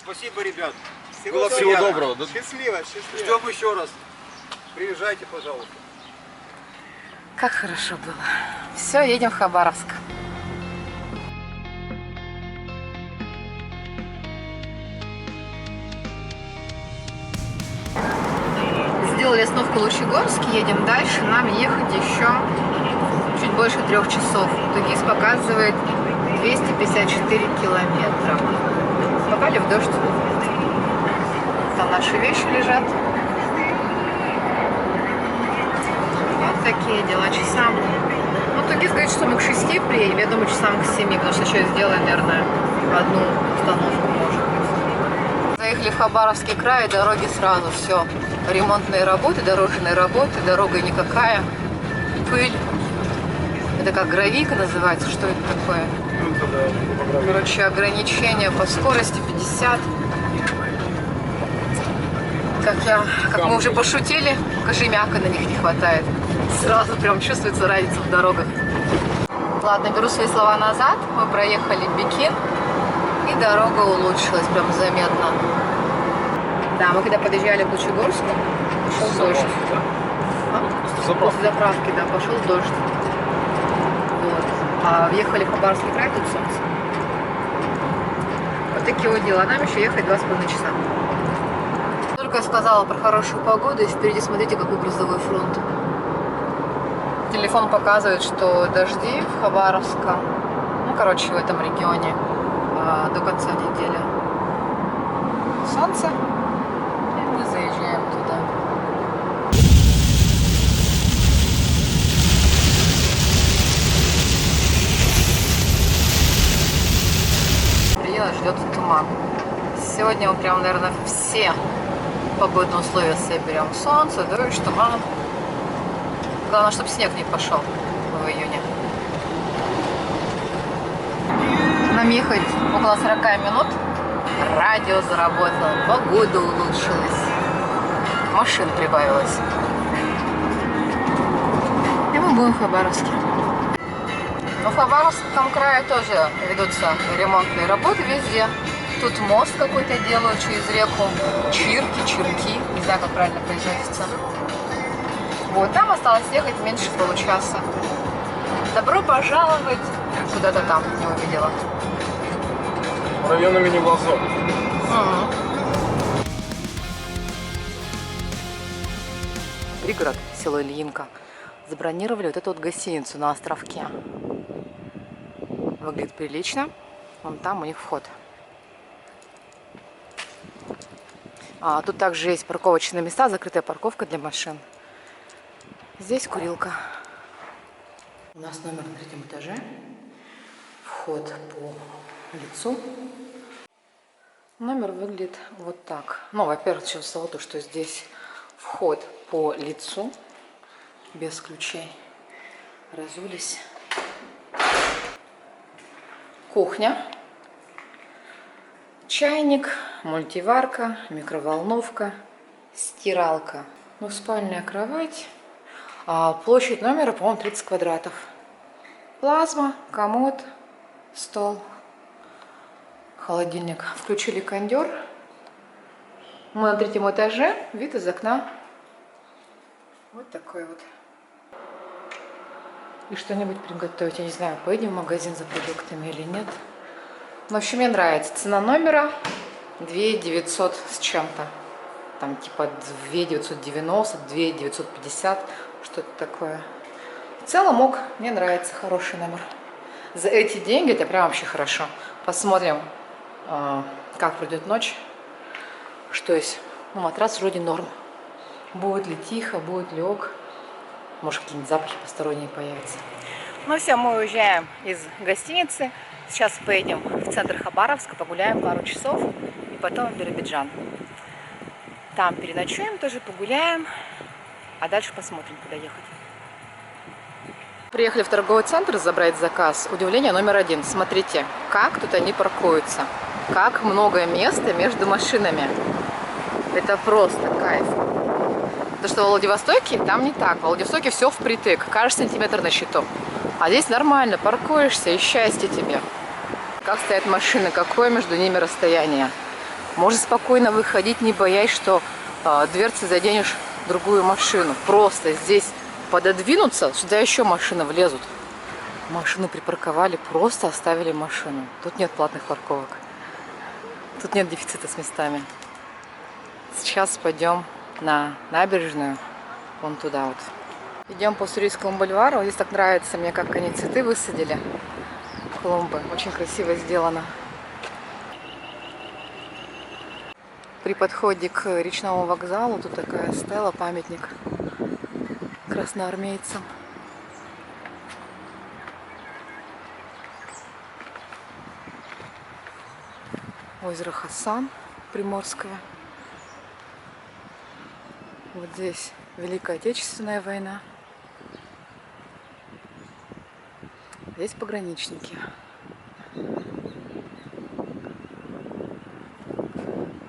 Спасибо, ребят. Всего доброго. Счастливо, счастливо. Ждем еще раз. Приезжайте, пожалуйста. Как хорошо было. Все, едем в Хабаровск. Сделали остановку Лучегорск, едем дальше. Нам ехать еще чуть больше 3 часов. Тугис показывает 254 километра. Попали в дождь. Там наши вещи лежат. Вот такие дела часам. Ну, Тугис говорит, что мы к 6 приедем. Я думаю, часам к 7, потому что еще сделаем, наверное, одну установку, может быть. Заехали в Хабаровский край, дороги сразу все. Ремонтные работы, дорожные работы, дорога никакая. Пыль. Это как гравийка называется, что это такое? Короче, ограничения по скорости 50. Как мы уже пошутили, кожемяка на них не хватает. Сразу прям чувствуется разница в дорогах. Ладно, беру свои слова назад. Мы проехали Бикин, и дорога улучшилась прям заметно. Да, мы когда подъезжали к Лучегорску, пошел дождь. После заправки, да, пошел дождь. Вот. А въехали в Хабаровский край, тут солнце. Вот такие вот дела. Нам еще ехать 2,5 часа. Только сказала про хорошую погоду, и впереди смотрите, какой грузовой фронт. Телефон показывает, что дожди в Хабаровском, ну, короче, в этом регионе до конца недели. Солнце. И мы заезжаем туда. Приедет, ждет туман. Сегодня мы прям, наверное, все погодные условия соберем. Солнце, дождь, туман. Главное, чтобы снег не пошел в июне. Нам ехать около 40 минут. Радио заработало, погода улучшилась, машин прибавилось. И мы будем в Хабаровске. Но в Хабаровском крае тоже ведутся ремонтные работы везде. Тут мост какой-то делают через реку. Чирки, не знаю, как правильно произносится. Вот, там осталось ехать меньше получаса. Добро пожаловать куда-то там, не увидела. Район имени Лазо. Пригород, село Ильинка. Забронировали вот эту вот гостиницу на островке. Выглядит прилично. Вон там у них вход. Тут также есть парковочные места, закрытая парковка для машин. Здесь курилка. У нас номер на 3-м этаже. Вход по лицу. Номер выглядит вот так. Ну, во-первых, начнем с того, что здесь вход по лицу. Без ключей. Разулись. Кухня. Чайник, мультиварка, микроволновка, стиралка. Двухспальная кровать. Площадь номера, по-моему, 30 квадратов. Плазма, комод, стол, холодильник. Включили кондер. Мы на 3-м этаже. Вид из окна. Вот такой вот. И что-нибудь приготовить. Я не знаю, поедем в магазин за продуктами или нет. В общем, мне нравится. Цена номера 2900 с чем-то. Там типа 2990, 2950, что-то такое. В целом, мне нравится, хороший номер. За эти деньги это прям вообще хорошо. Посмотрим, как пройдет ночь. Что есть. Ну, матрас вроде норм. Будет ли тихо, будет ли ок. Может, какие-нибудь запахи посторонние появятся. Ну все, мы уезжаем из гостиницы. Сейчас поедем в центр Хабаровска, погуляем пару часов и потом в Биробиджан. Там переночуем, тоже погуляем, а дальше посмотрим, куда ехать. Приехали в торговый центр забрать заказ. Удивление номер 1. Смотрите, как тут они паркуются. Как много места между машинами. Это просто кайф. Потому что в Владивостоке там не так. В Владивостоке все впритык. Каждый сантиметр на счету. А здесь нормально, паркуешься и счастье тебе. Как стоят машины, какое между ними расстояние. Можно спокойно выходить, не боясь, что дверцы заденешь другую машину. Просто здесь пододвинуться, сюда еще машины влезут. Машину припарковали, просто оставили машину. Тут нет платных парковок. Тут нет дефицита с местами. Сейчас пойдем на набережную, вон туда вот. Идем по Уссурийскому бульвару. Здесь так нравится мне, как они цветы высадили. Клумбы. Очень красиво сделано. При подходе к речному вокзалу тут такая стела, памятник красноармейцам. Озеро Хасан, Приморское. Вот здесь Великая Отечественная война. Здесь пограничники.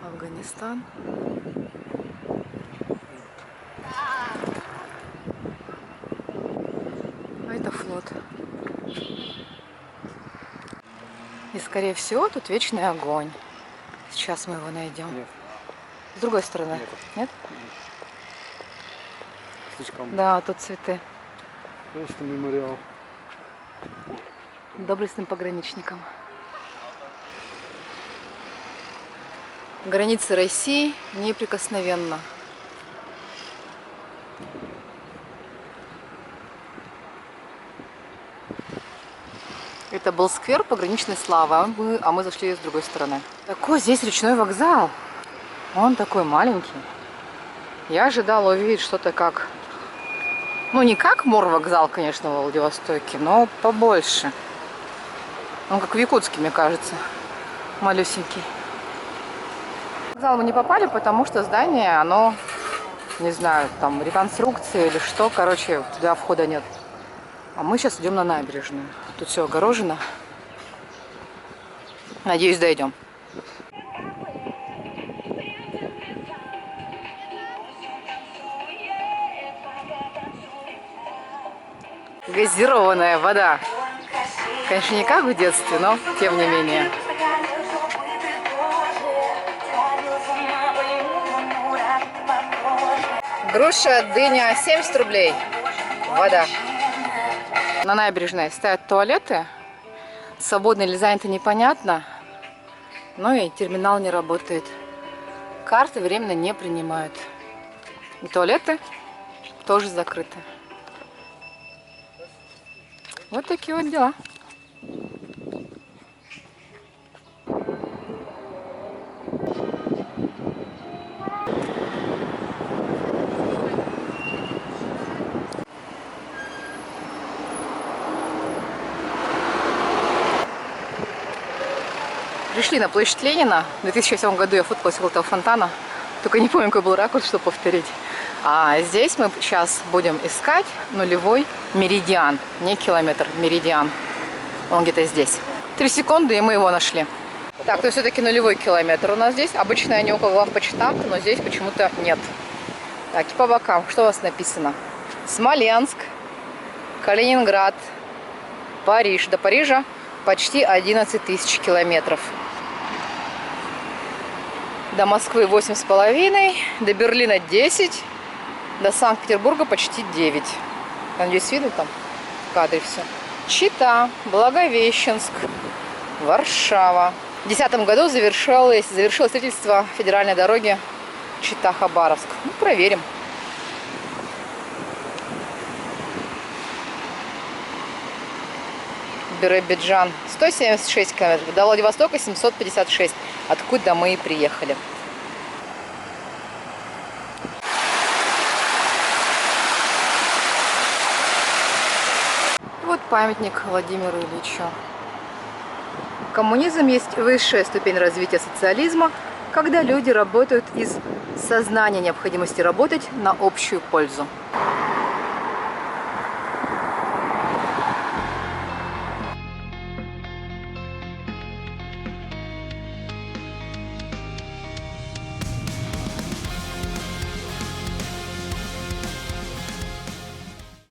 Афганистан. А это флот. И скорее всего тут вечный огонь. Сейчас мы его найдем. Нет. С другой стороны. Нет. Нет? Слишком. Да, тут цветы. Просто мемориал. Доблестным пограничникам. Границы России неприкосновенна. Это был сквер пограничной славы, а мы зашли с другой стороны. Такой здесь речной вокзал. Он такой маленький. Я ожидала увидеть что-то как... Ну, не как морвокзал, конечно, в Владивостоке, но побольше. Он как в Якутске, мне кажется. Малюсенький. В вокзал мы не попали, потому что здание, оно, не знаю, там реконструкция или что. Короче, туда входа нет. А мы сейчас идем на набережную. Тут все огорожено. Надеюсь, дойдем. Газированная вода. Конечно, не как в детстве, но тем не менее. Груша, дыня 70 рублей. Вода. На набережной стоят туалеты. Свободно или занято, непонятно. Ну и терминал не работает. Карты временно не принимают. И туалеты тоже закрыты. Вот такие вот дела. Пришли на площадь Ленина. В 2007 году я фоткалась около этого фонтана. Только не помню, какой был ракурс, чтобы повторить. А здесь мы сейчас будем искать нулевой меридиан. Не километр, меридиан. Он где-то здесь. 3 секунды, и мы его нашли. Так, то все-таки нулевой километр у нас здесь. Обычно они около главпочтамта, но здесь почему-то нет. Так, и по бокам. Что у вас написано? Смоленск, Калининград, Париж. До Парижа почти 11 тысяч километров. До Москвы 8,5, до Берлина 10, до Санкт-Петербурга почти 9. Надеюсь, видно там в кадре все. Чита, Благовещенск, Варшава. В 2010 году завершилось строительство федеральной дороги Чита-Хабаровск. Ну, проверим. Биробиджан 176 километров, до Владивостока 756, откуда мы и приехали. Вот памятник Владимиру Ильичу. Коммунизм есть высшая ступень развития социализма, когда люди работают из сознания необходимости работать на общую пользу.